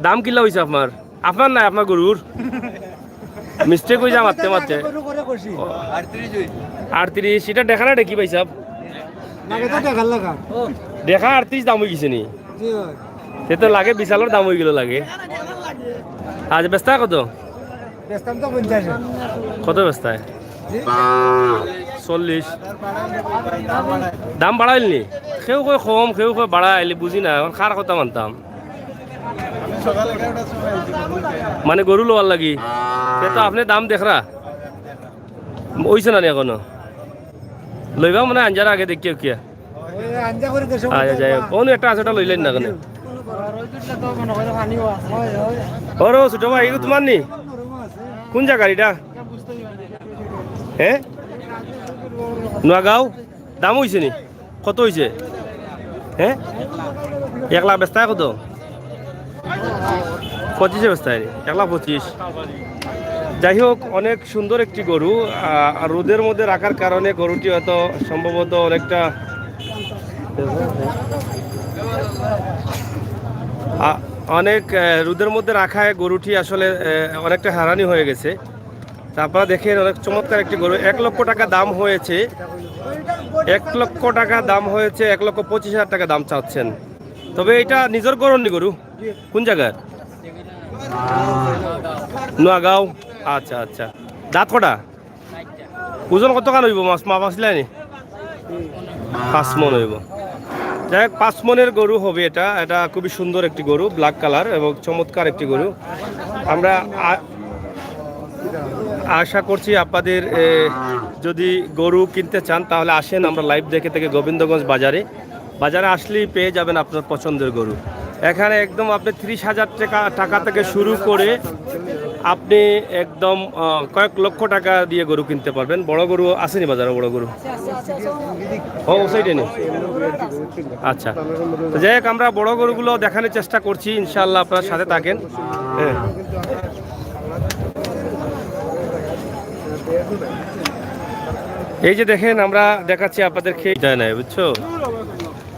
দাম কিলা হয়েছে আপনার নাই আপনার গরুর মিস্টেক হয়ে যা মারতে 38 এটা দেখা না দেখি পাইছে দেখা 38 দাম হয়ে গেছে নি সে তো লাগে বিশালের দাম হয়ে গেল লাগে আজ বেচতা কত কত বেচতায় 40 দাম বাড়াইলি কেউ কয় কম কেউ কয় বাড়াইলি বুঝি না এখন খার কথা মানতাম মানে গরু লোয়ার লাগি সে তো আপনি দাম দেখরা ওইছে না এখনো লইবা মানে আঞ্জার আগে দেখিও কিয়া আচ্ছা যাই হোক কোনো একটা আছে ওটা লইলেন না কেন ওরো ছোট ভাই এগুলো তোমার নি কোন জায়গার এটা হ্যাঁ নোয়াগাঁও দাম হয়েছে নি কত হয়েছে হ্যাঁ 1 লাখ বেচতায় কত 25 বেচতায় 1,25,000 যাই হোক অনেক সুন্দর একটি গরু আর রোদের মধ্যে রাখার কারণে গরুটি হয়তো সম্ভবত অনেকটা অনেক রোদের মধ্যে রাখায় গরুটি আসলে অনেকটা হারানি হয়ে গেছে তারপরে দেখেন অনেক চমৎকার একটি গরু 1 লক্ষ টাকা দাম হয়েছে 1 লক্ষ টাকা দাম হয়েছে 1,25,000 টাকা দাম চাচ্ছেন তবে এটা নিজের গরুর গরু কোন জায়গার নোয়াগাঁও আচ্ছা আচ্ছা দাঁত কটা ওজন কত কান হইব মাছ মাপ আসলে নি 5 মন হইব যাই হোক 5 মনের গরু হবে এটা এটা খুবই সুন্দর একটি গরু ব্ল্যাক কালার এবং চমৎকার একটি গরু আমরা আশা করছি আপনাদের যদি গরু কিনতে চান তাহলে আসেন, আমরা লাইভ দেখে থেকে গোবিন্দগঞ্জ বাজারে আসলেই পেয়ে যাবেন আপনার পছন্দের গরু। এখানে একদম আপনি 30,000 টাকা থেকে শুরু করে আপনি একদম কয়েক লক্ষ টাকা দিয়ে গরু কিনতে পারবেন। বড় গরু আসেনি বাজারে? বড় গরু ও সাইডে নেই। আচ্ছা, তো যাই হোক আমরা বড় গরুগুলো দেখানোর চেষ্টা করছি, ইনশাআল্লাহ আপনার সাথে থাকেন। হ্যাঁ, এই যে দেখেন আমরা দেখাচ্ছি আপনাদের, খেয়ে যায় নাই বুঝছো,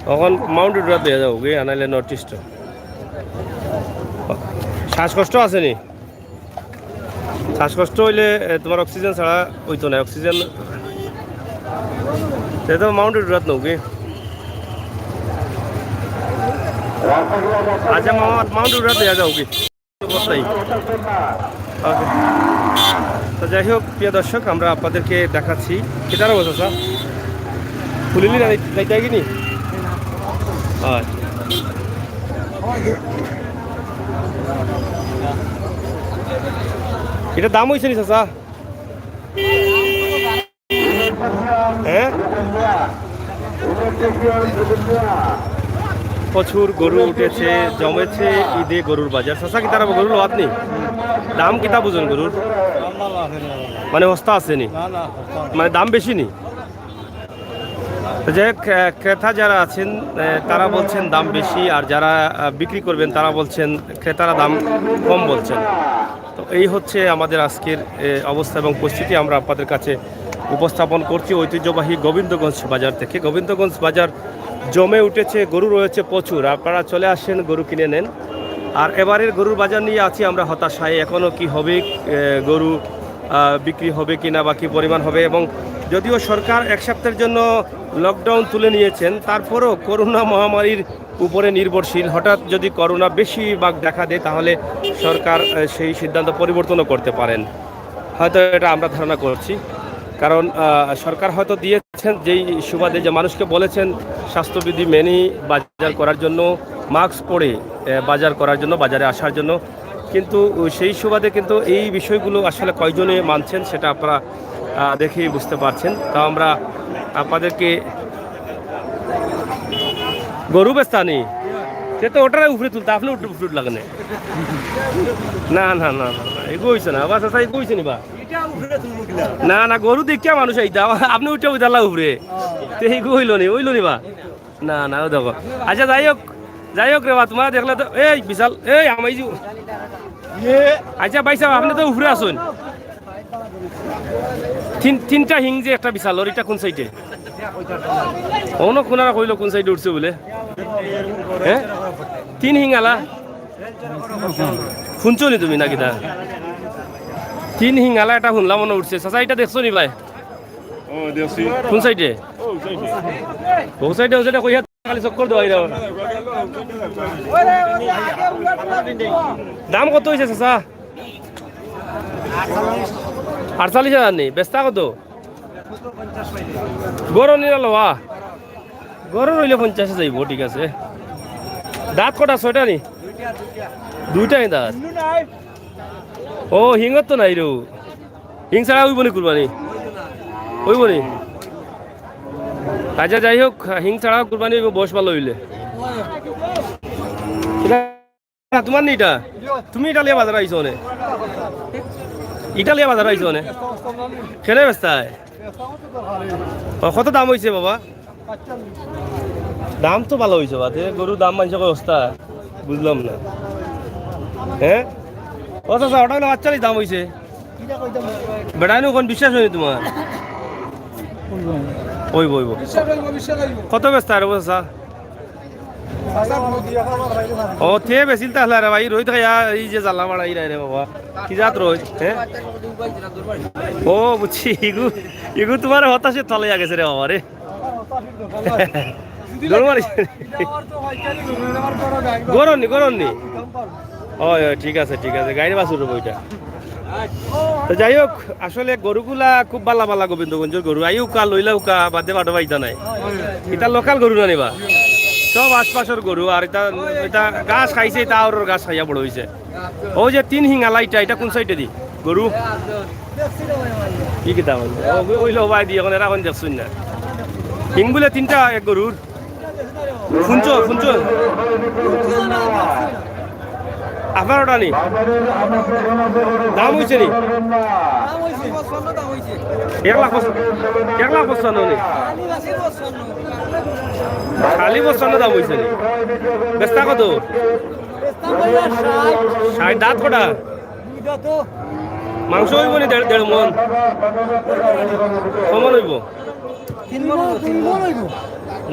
তখন মাউন্ট রোড দিয়ে যাও গে আনাইলে নর্থ ইস্ট। শ্বাসকষ্ট আসেনি? শ্বাসকষ্ট হইলে তোমার অক্সিজেন ছাড়া হইতো না, অক্সিজেন সে তো মাউন্ট রোড নৌ গে। আচ্ছা মাউন্ট রোড দিয়ে যাও কি অবস্থায়। ওকে, তো যাই হোক প্রিয় দর্শক আমরা আপনাদেরকে দেখাচ্ছি। কেটার বসা স্যার খুলিলি না যাইতে গিনি? আচ্ছা, এটা দাম হয়েছে নি চাচা? হ্যাঁ, প্রচুর গরু উঠেছে, জমেছে ঈদে গরুর বাজার। চাচা কি তারা গরুর লাভ নেই? দাম কিতা বুঝুন গরুর? মানে সস্তা আছে নি, মানে দাম বেশি নি? যে ক্রেতা যারা আছেন তারা বলছেন দাম বেশি, আর যারা বিক্রি করবেন তারা বলছেন, ক্রেতারা দাম কম বলছেন। তো এই হচ্ছে আমাদের আজকের অবস্থা এবং পরিস্থিতি আমরা আপনাদের কাছে উপস্থাপন করছি ঐতিহ্যবাহী গোবিন্দগঞ্জ বাজার থেকে। গোবিন্দগঞ্জ বাজার জমে উঠেছে, গরু রয়েছে প্রচুর, আপনারা চলে আসেন গরু কিনে নেন। আর এবারের গরুর বাজার নিয়ে আছি আমরা হতাশায়, এখনও কি হবে, গরু বিক্রি হবে কিনা বা কী পরিমাণ হবে। এবং যদিও সরকার এক সপ্তাহের জন্য লকডাউন তুলে নিয়েছেন, তারপরও করোনা মহামারীর উপরে নির্ভরশীল। হঠাৎ যদি করোনা বেশি ভাগ দেখা দেয় তাহলে সরকার সেই সিদ্ধান্ত পরিবর্তনও করতে পারেন, হয়তো এটা আমরা ধারণা করছি। কারণ সরকার হয়তো দিয়েছেন যেই সুবাদে, যে মানুষকে বলেছেন স্বাস্থ্যবিধি মেনে বাজার করার জন্য, মাস্ক পরে বাজার করার জন্য, বাজারে আসার জন্য, কিন্তু সেই সুবাদে কিন্তু এই বিষয়গুলো আসলে কয়জনে মানছেন সেটা আপনারা দেখেই বুঝতে পারছেন। তা আমরা আপনাদেরকে গরু বেস্তানি সে তো ওটার উপরে তুলতে আপনি উপরে লাগেন না না না না এগো হয়েছে না বা চাষা এগো হয়েছে নি বা না না গরু দেখিয়া মানুষ এইটা আপনি উঠে উঠালা উপরে তো এগো হইল নি বা না না ও দেখো। আচ্ছা যাই হোক রে বা তোমার দেখলে তো এই বিশাল এই আমি আচ্ছা ভাই সাহেব আপনি তো উপরে আসুন। তিনটা হিং যে একটা বিশাল এটা কোন সাইডে? অন্য কোনারা কইল কোন সাইডে উঠছে বলে? হ্যাঁ, তিন হিং আলা শুনছো নি তুমি নাকি? তা তিন হিং আলা এটা শুনলাম মনে উঠছে। চাচা এটা দেখছো নি ভাই? কোন সাইডে? ও সাইডে ও সাইডে কইয়া খালি চক্কর দেওয়া। দাম কত হয়েছে চাচা? 48,000 নেই, বেচতা কত? গরু নিয়ে লওয়া, গরু রইলে 50 যাইব, ঠিক আছে। দাঁত কটা? 6টা নি? 2টাই দাঁত। ও হিঙত তো নাই রে, হিং ছাড়া হইব নি কুরবানি? হইব নি? আচ্ছা যাই হোক, হিং ছাড়া কুরবানি বয়স ভালো হইলে। তোমার নি এটা? তুমি ইটালিয়া বাজার আইছো নে? ইটালিয়া বাজার আইছো নে? কেনে বেচতায়? কত দাম হয়েছে বাবা? দাম তো ভালো হয়েছে বাদে, গরুর দাম মানছে অবস্থা বুঝলাম না। হ্যাঁ ও চাচা ওটা হলো 48 দাম হয়েছে। বেড়াইনো কোন বিশ্বাস হয়নি তোমার? ওই কত ব্যস্ত আর চাচা? ও থে বেশিল তাহলে রে ভাই, রোহিত খাইয়া এই যে জ্বালা মারাই রে বাবা, কি জাত রোহিত? হ্যাঁ ও বুঝছি, ইগু তোমার হতাশে তলে গেছে রে বাবা রে। গরমনি ও ঠিক আছে গাড়ি বাসুর বইটা। তো যাই হোক, আসলে গরুগুলা খুব বালা গোবিন্দগঞ্জের গরু। আইউকা লইলা উকা বাদে বাটো পাইতা নাই, এটা লোকাল গরু না নিবা, সব আশপাশের গরু। আর এটা গাছ খাইছে, এটা আর গাছ খাইয়া বড় হয়েছে। ও যে তিন হিঙালা এটা কোন সাইডে দি? গরু কি কিতা ওইলো ভাই দিয়ে এখন এরা এখন দেখছুন না হিং বলে তিনটা এক গরুর শুনছো শুনছো আপনার ওটা নি দাম হয়েছে নি 1,55,000 নি খালি 55 দাম হয়েছে নি বেস্তা কত 60 দাঁত কটা মাংস হইব নি 1.5 মন কমন হইব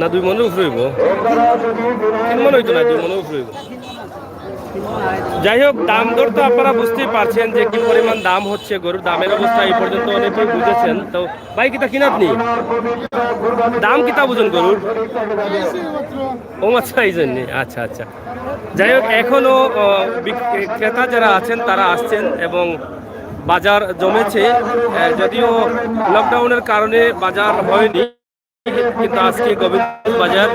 না 2 মনের উপরে হইব 3 মন হইতো না 2 মনের উপরে হইব যাই হোক দাম দর তো আপনারা বুঝতেই পারছেন যে কি পরিমাণ দাম হচ্ছে গরুর দামের অবস্থা এই পর্যন্ত অনেকেই বুঝেছেন তো ভাই কিতা কিনাত নি দাম কিতা বুঝুন গরুর ও আচ্ছা এই জন্যে আচ্ছা আচ্ছা যাই হোক এখনো ক্রেতা যারা আছেন তারা আসছেন এবং বাজার জমেছে যদিও লকডাউনের কারণে বাজার হয়নি কিন্তু আজকে গোবিন্দ বাজার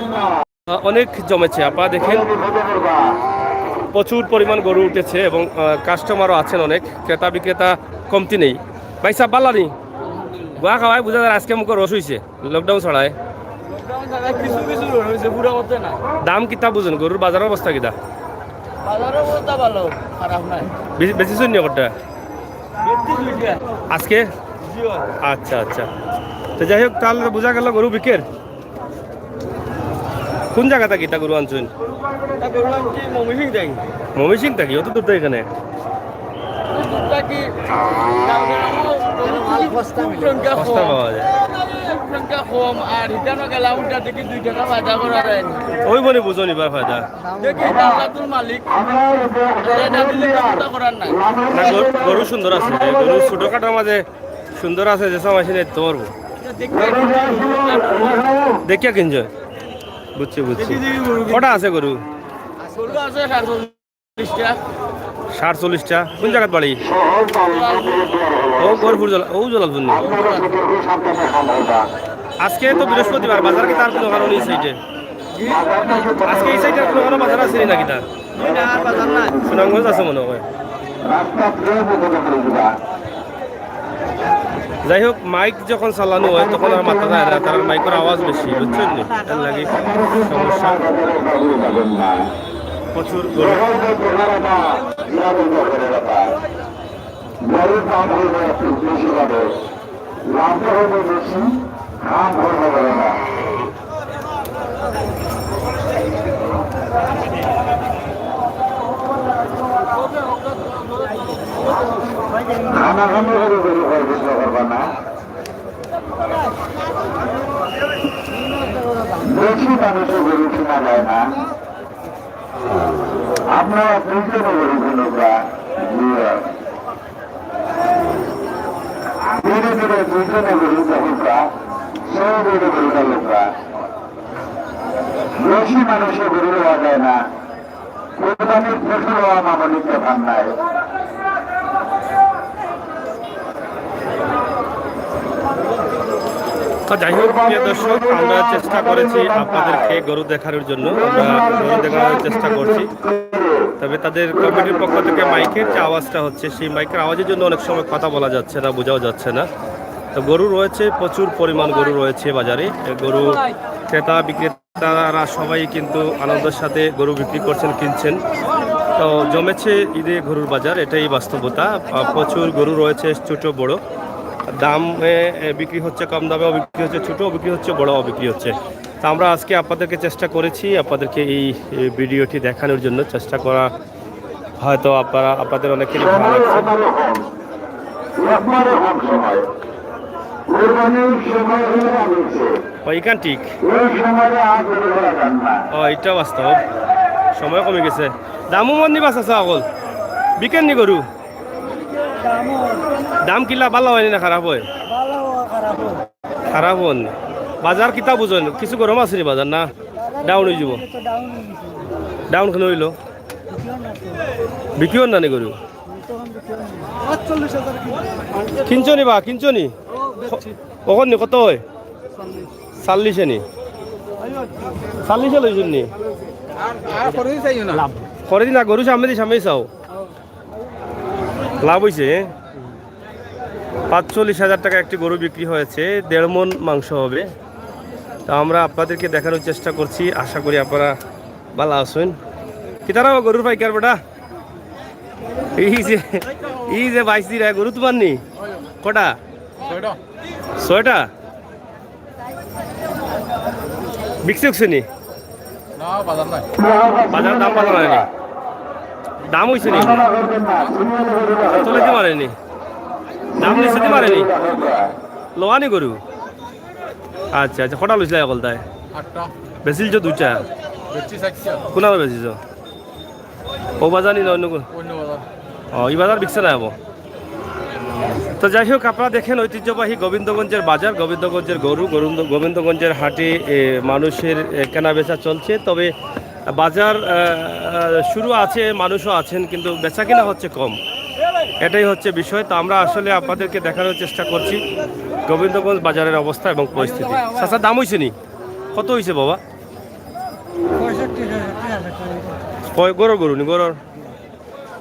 অনেক জমেছে আপনারা দেখেন প্রচুর পরিমাণ গরু উঠেছে এবং কাস্টমারও আছেন অনেক ক্রেতা বিক্রেতা কমতি নেই ভাই সাহেব বাল্লানি গোয়া খাওয়াই বোঝা যায় আজকে মুখে রস হয়েছে লকডাউন ছড়ায় দাম কিতা বুঝুন গরুর বাজারের অবস্থা কিতা বেশি শুনি ওটা আজকে আচ্ছা আচ্ছা তো যাই হোক তাহলে বোঝা গেল গরু বিকের কোন জায়গাটা কিতা গরু আনছেন মমি সিং থাকি অত দূর তো এখানে সস্তা পাওয়া যায় ওই বলে বুঝো নিবার ফায়দা না গরু সুন্দর আছে গরু ছোটো কাটার মাঝে সুন্দর আছে যে সময় তো পারবো দেখিয়া কিনছ বুঝছি বুঝছি কটা আছে গরু 47টা কোন জায়গাত বাড়ি ও গরপুর ও জলালপুর আজকে তো বৃহস্পতিবার বাজার কি তার কোনো কারণ এই সাইডে আজকে এই সাইডে কোনো কারণ বাজার আছে নাকি তার সুনামগঞ্জ আছে মনে হয় যাই হোক মাইক যখন চালানো হয় তখন আর মাথা যায় না কারণ মাইকের আওয়াজ বেশি বুঝছেন নি তার লাগে সমস্যা প্রচুর খানা খানো করে বুঝতে পারবা না বেশি মানুষের গরু শোনা যায় না আপনারা দুইজনে গরু কিনুকা ধীরে ধীরে দুইজনে গরু কিনুকা সব ধীরে গরু কিনুকা বেশি মানুষের গরু হওয়া যায় না কোরবানির ফসল হওয়া মামলিক দোকান নাই যাই হোক প্রিয় দর্শক আমরা চেষ্টা করেছি আপনাদেরকে গরু দেখানোর জন্য আমরা গরু দেখানোর চেষ্টা করছি তবে তাদের কমিটির পক্ষ থেকে মাইকের যে আওয়াজটা হচ্ছে সেই মাইকের আওয়াজের জন্য অনেক সময় কথা বলা যাচ্ছে না বোঝাও যাচ্ছে না তো গরু রয়েছে প্রচুর পরিমাণ গরু রয়েছে বাজারে গরু ক্রেতা বিক্রেতারা সবাই কিন্তু আনন্দের সাথে গরু বিক্রি করছেন কিনছেন তো জমেছে ঈদে গরুর বাজার এটাই বাস্তবতা প্রচুর গরু রয়েছে ছোট বড় দামে বিক্রি হচ্ছে কম দামেও বিক্রি হচ্ছে ছোটও বিক্রি হচ্ছে বড়ও বিক্রি হচ্ছে তা আমরা আজকে আপনাদেরকে চেষ্টা করেছি আপনাদেরকে এই ভিডিওটি দেখানোর জন্য চেষ্টা করা হয়তো আপনাদের অনেকেরই ভালো লাগছে ওইখান ঠিক ও এটা বাস্তব সময় কমে গেছে দামও মন নিবাস আছে অকল বিকেন নি গরু দাম কিলা ভালো হয়নি না খারাপ হয় খারাপ হন বাজার কিতা বুঝেন কিছু গরম আছে নি বাজার না ডাউন হয়ে যাব ডাউন কেন হইল বিক্রি হন না নি গরু কিনছ নি বা কিনছ নি কখন নি কত হয় 40 নি 40 লইছুন নি করে দিন না গরু সামনে চাও লাভ হয়েছে 45,000 টাকা একটি গরু বিক্রি হয়েছে, 1.5 মণ মাংস হবে। তো আমরা আপনাদেরকে দেখানোর চেষ্টা করছি, আশা করি আপনারা ভালো আছেন। কি তারা গরুর পাইকার বেটা এই যে 22 রা গরু তোমার নি কটা? 6টা বিক্রি হচ্ছে নি? বাজার দাম পাতা হয়নি, দাম হয়েছে নি? চলে দিতে পারেনি, দাম নিচে দিতে পারেনি, লোয়ানি গরু। আচ্ছা আচ্ছা, কটা লইছিল অকল তাই? বেচিলছ 2টা? কোন বেচিছ? ও বাজার নি না অন্য কোন? এই বাজার বিকছে না হবো। তো যাই হোক, আপনারা দেখেন ঐতিহ্যবাহী গোবিন্দগঞ্জের বাজার, গোবিন্দগঞ্জের গরু, গোবিন্দগঞ্জের হাটে মানুষের কেনা বেচা চলছে। তবে বাজার শুরু আছে, মানুষও আছেন, কিন্তু বেচা কেনা হচ্ছে কম, এটাই হচ্ছে বিষয়। তো আমরা আসলে আপনাদেরকে দেখানোর চেষ্টা করছি গোবিন্দগঞ্জ বাজারের অবস্থা এবং পরিস্থিতি। চাচা দাম হয়েছে নি? কত হয়েছে বাবা? 65 গরুর গরু নি গরুর?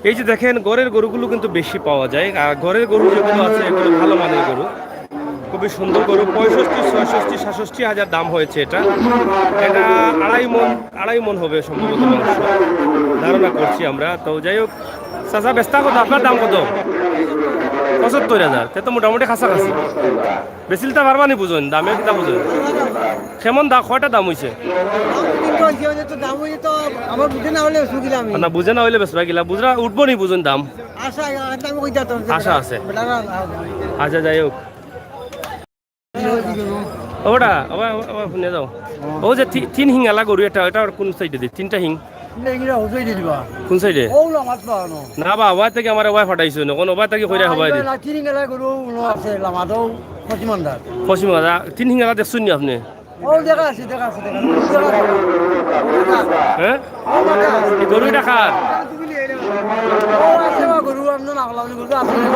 এই যে দেখেন, গড়ের গরুগুলো কিন্তু বেশি পাওয়া যায়, আর ঘরের গরু যেগুলো আছে এগুলো ভালো মানের গরু, খুবই সুন্দর গরু। 65, 66, 67 হাজার দাম হয়েছে। এটা আড়াই মণ হবে সম্ভবত মাংস, ধারণা করছি আমরা। তো যাই হোক, চাচা বেস্তা কত? আপনার দাম কত? 75,000। তো মোটামুটি কাছাকাছি। বেচিলটা পারবা নি বুঝুন, দামে কিতা বুঝুন কেমন দাম? কয়টা দাম হয়েছে না? বুঝে না হইলে বেসবা গিলা বুঝরা উঠবো নি বুঝুন দাম? আশা আছে। আচ্ছা যাই হোক, ওটা আবার শুনে যাও। ও যে 3 হিং আলা গরু, এটা কোন সাইডে দি? 3টা হিং কোন সাইডে? না বা ওয়া থেকে আমার ওয়া ফাটাইছো না, কোন ওয়া থেকে কইরা হবাই দি? পশ্চিম বাজার 3 হিং আলা দেখছুন নি আপনি? হ্যাঁ, গরু দেখার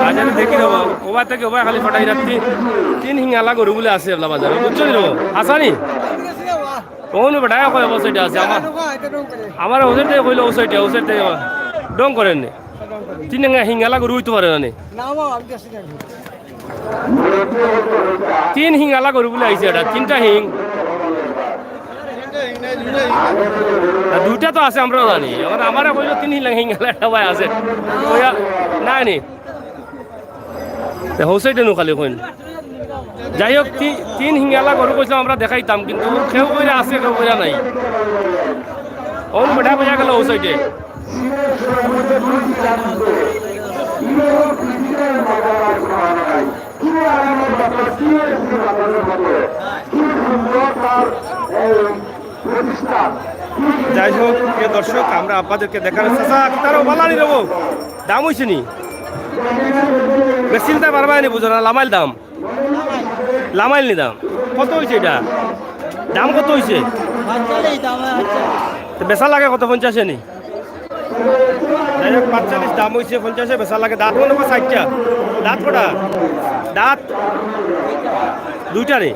আচ্ছা দেখি দেবো। ওবা থেকে ওবা খালি ফটাই রাখছি। 3 হিঙালা গরু বলে আছে আপনার বাজারে, বুঝছো নি? আসা নি কোন বেটা কয় ওসাইটে আছে? আমার ওসাইড থেকে কইলো ওসাইটে থেকে ডং করেন নি? 3 হিঙালা গরু হইতে পারে না? 3 হিঙালা গরু বলে আইছে, এটা 3টা হিং, 2টা তো আছে আমরা জানি। আমার কইলো 3 হিঙালা একটা ভাই আছে না নি হোসাইটে নো খালি কইন। যাই হোক, 3 হিঙালা গরু কইছিলাম আমরা দেখাইতাম, কিন্তু কেউ কইরা আছে কেউ কইরা নাই। ওন বেটা বোঝা গেল হোসাইটে। যাই হোক প্রিয় দর্শক, আমরা আপনাদেরকে দেখানোর চেষ্টা তারও বালানি দেবো। দাম হয়েছে নি? বেশিলটা পারবা নি বুঝো না? লামাইল দাম, লামাইল নি দাম কত হয়েছে? এটা দাম কত হয়েছে? বেচা লাগে কত? 50 নি? যাই হোক 45 দাম হয়েছে, 50 বেচা লাগে। দাঁত মনে হয় 60টা। দাঁত কটা? দাঁত 2টা রে।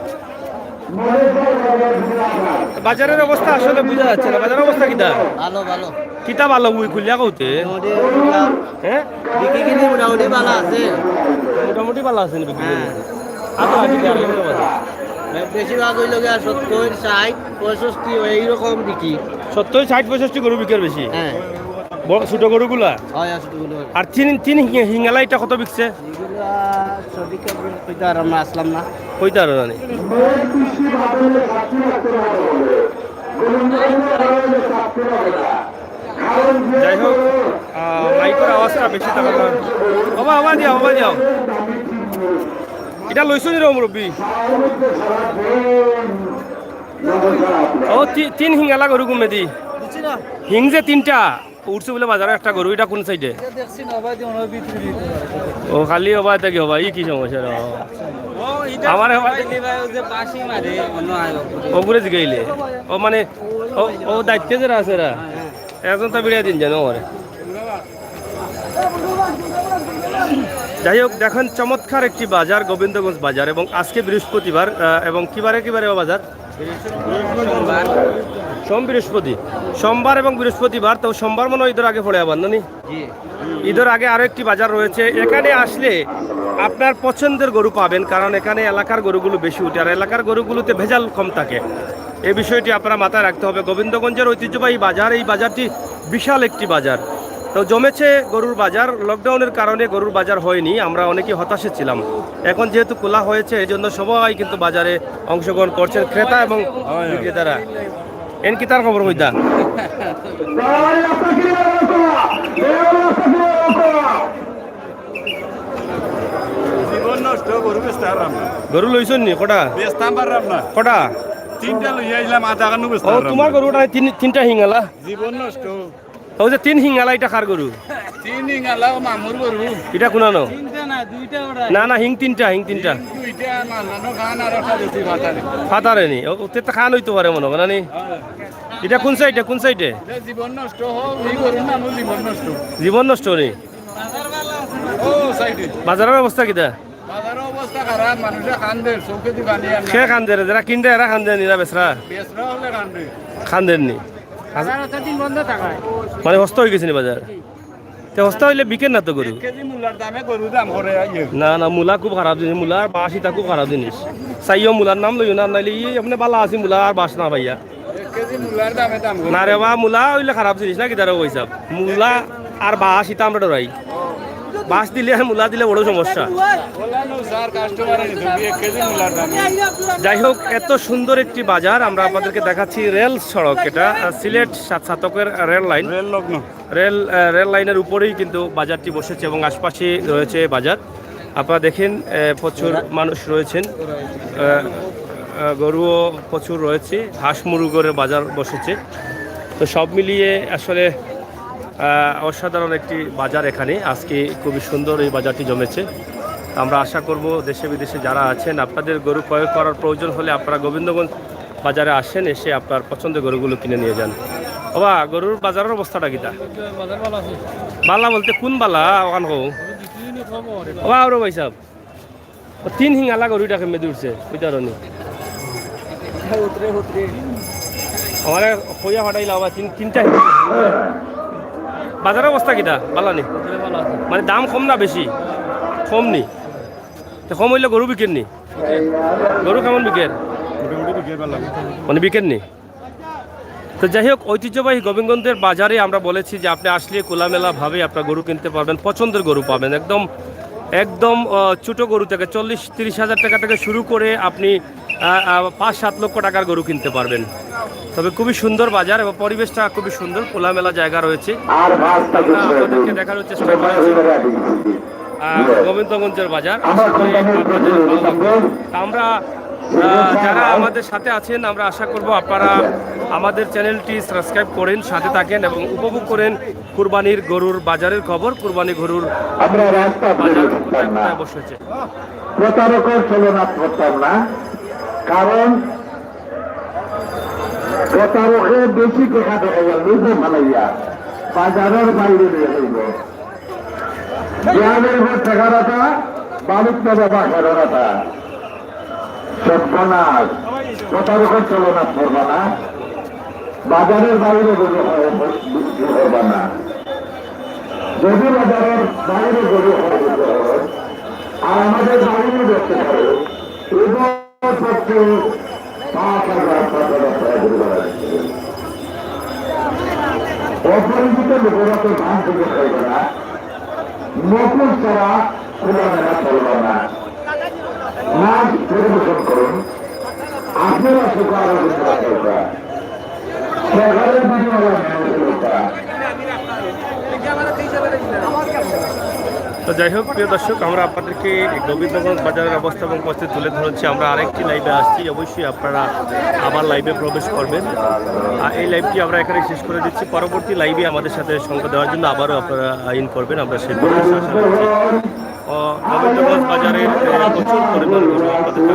বাজারের অবস্থা আসলে বোঝা যাচ্ছে না। বাজারের অবস্থা কিটা? ভালো ভালো কিতা ভালো বই খুলিয়া কৌতে? হ্যাঁ, বিক্রি কিনে মোটামুটি ভালো আছে। মোটামুটি ভালো আছে বিক্রি। বেশিরভাগ হইল 70, 60, 65 এইরকম বিক্রি। 70, 60, 65 গরু বিক্রি বেশি। হ্যাঁ, ছোট গরুগুলা। আর 3 হিঙালা এটা কত বিকছে? আমরা আসলাম না, কইতে আরো জানি। যাই হোক, মাইকের আওয়াজটা বেশি থাকা হবা দিও। এটা লইছো নি রে মুরব্বী? ও 3 হিঙালা গরু কমে দি হিং যে 3টা উঠছে বলে বাজারে একটা গরু, এটা কোন সাইডে? ও খালি হবা থেকে হবা, ই কি সমস্যা? আমার ওগুলো জিগাইলে ও মানে ও দায়িত্বে যারা আছে এরা একজন তা বিড়িয়া দিন জানো আমার। যাই হোক, দেখেন চমৎকার একটি বাজার গোবিন্দগঞ্জ বাজার, এবং আজকে বৃহস্পতিবার, এবং কিবারে বাজার? বৃহস্পতি, সোমবার এবং বৃহস্পতিবার। তো সোমবার মনে হয় ঈদের আগে পড়ে আবার নানি, ঈদের আগে আরো একটি বাজার রয়েছে। এখানে আসলে আপনার পছন্দের গরু পাবেন, কারণ এখানে এলাকার গরুগুলো বেশি উঠে, আর এলাকার গরুগুলোতে ভেজাল কম থাকে। এই বিষয়টি আপনারা মাথায় রাখতে হবে। গোবিন্দগঞ্জের ঐতিহ্যবাহী বাজার, এই বাজারটি বিশাল একটি বাজার। তো জমেছে গরুর বাজার। লকডাউনের কারণে গরুর বাজার হয়নি, আমরা অনেকেই হতাশে ছিলাম। এখন যেহেতু খোলা হয়েছে, এই জন্য সবাই কিন্তু বাজারে অংশগ্রহণ করছেন, ক্রেতা এবং বিক্রেতারা। এন কি তার খবর হইতা? গরু লইছন নি কটা? কটা? ও তোমার গরুটা তিনটা হিঙ্গালা? জীবন নষ্ট। ও যে তিন হিঙ্গালা, এটা কার গরু? তিন হিঙ্গালা মামুর গরু। এটা কোনানো? না, না হিং তিনটা। দুইটা মানানো খান আর একটা বেশি ভাতারে। ফাতারে নি? ওতে তো খান হইতে পারে মনে হয় না নি? এটা কোন সাইডে? কোন সাইডে? জীবন নষ্ট হোক, এই গরুর নাম জীবন নষ্ট। জীবন নষ্ট নি? ও সাইডে বাজারের অবস্থা কিটা? বাজারের অবস্থা খারাপ, মানুষে খান্দে, চৌকে দি বানিয়ে আনে। সে খান দেয়, যারা কিনতে এরা খান দেয় নি না বেচরা? বেচরা হলে খান্দে। খান দেন নি? মানে হস্ত হয়ে গেছে নি বাজার? তো হস্ত হইলে বিকেন না তো গরু? কেজি মূলার দামে গরু দাম করে আইয়ে। না মূলা খুব খারাপ জিনিস, মূলা আর বাঁশ ইটা খুব খারাপ জিনিস। চাইও মূলার নাম লইও না, নাইলে আপনি বালা আছি মূলা আর বাঁশ না ভাইয়া। কেজি মূলার দামে দাম করে। না রে বা, মূলা হইলে খারাপ জিনিস না, কি তারা ওইসব মূলা আর বাঁশ ইটা আমরা ডরাই। বাঁশ দিলে আর মূলা দিলে বড় সমস্যা। বললাম স্যার, কাস্টমার কেজি মূলার দামে। যাই হোক, এত সুন্দর একটি বাজার আমরা আপনাদেরকে দেখাচ্ছি। রেল সড়ক, এটা সিলেট সাতকের রেল লাইন, রেল লগ্ন। রেল লাইনের উপরেই কিন্তু বাজারটি বসেছে এবং আশপাশে রয়েছে বাজার। আপনারা দেখেন প্রচুর মানুষ রয়েছেন, গরুও প্রচুর রয়েছে, হাঁস মুরগের বাজার বসেছে। তো সব মিলিয়ে আসলে অসাধারণ একটি বাজার এখানে আজকে, খুবই সুন্দর এই বাজারটি জমেছে। আমরা আশা করব দেশে বিদেশে যারা আছেন, আপনাদের গরু ক্রয় করার প্রয়োজন হলে আপনারা গোবিন্দগঞ্জ বাজারে আসেন, এসে আপনার পছন্দের গরুগুলো কিনে নিয়ে যান। বাবা, গরুর বাজারের অবস্থাটা কিটা? বালা বলতে কোন বালা ওখান হো? বাবা আরো ভাই সাহেব, তিন হিঙ্গালা গরুটা কেমনে দূরছে ওইটারনি? আমার হইয়া ফাটাইলা আবার তিনটা। বাজারের অবস্থা কিটা? বালা নি? মানে দাম কম না বেশি? কম নি? কম হইলে গরু বিকেন নি? গরু কেমন বিকেন? মানে বিকেন নি? তো যাই হোক, ঐতিহ্যবাহী গোবিন্দগঞ্জের বাজারে আমরা বলেছি যে আপনি আসলে খোলামেলাভাবে আপনার গরু কিনতে পারবেন, পছন্দের গরু পাবেন। একদম ছোটো গরু থেকে 40-30 হাজার টাকা থেকে শুরু করে আপনি 5-7 লক্ষ টাকার গরু কিনতে পারবেন। তবে খুবই সুন্দর বাজার এবং পরিবেশটা খুবই সুন্দর, খোলামেলা জায়গা রয়েছে। আপনাদেরকে দেখানোর চেষ্টা করেছি গোবিন্দগঞ্জের বাজার। আমরা যারা আমাদের সাথে আছেন, আমরা আশা করব আপনারা আমাদের চ্যানেলটি সাবস্ক্রাইব করেন, সাথে থাকেন এবং উপভোগ করেন কুরবানির গরুর বাজারের খবর। কুরবানি গরুর বাজার কোথায় বসেছে। প্রতারকের তুলনা করতাম না, কারণ প্রতারকের বেশি দেখা দেখা গেল নিজে ভালাইয়া বাজারের বাইরে নিয়ে হইব। গ্রামের ঘর ঠেকারাটা, বালুক নেবে বাসারাটা, সর্বনাশ। প্রতারকের তুলনা করবো না, বাজারের বাইরে গরু হবে না। যদি বাজারের বাইরে গরু হয় আর আমাদের বাইরে দেখতে পারে, এবার পক্ষে 5,000 টাকা অপরিচিত লোকেরা তো ধান থেকে খাইবে না, নতুন ছাড়া খোলামেলা চলবে না। নাচ পরিবেশন করুন, আপনারা সুখ আলোচনা করবেন, সরকারের বিনিময়ে তো যাই হোক, প্রিয় দর্শক, আমরা আপনাদেরকে গোবিন্দগঞ্জ বাজারের অবস্থা এবং পরিস্থিতি তুলে ধরেছি। আমরা আরেকটি লাইভে আসছি, অবশ্যই আপনারা আবার লাইভে প্রবেশ করবেন। আর এই লাইভটি আমরা এখানে শেষ করে দিচ্ছি। পরবর্তী লাইভে আমাদের সাথে সঙ্গ দেওয়ার জন্য আবারও আপনারা আইন করবেন, আমরা সেই প্রত্যাশা আশা করছি। গোবিন্দগঞ্জ বাজারের প্রচুর পরিমাণ গরু আপনাদের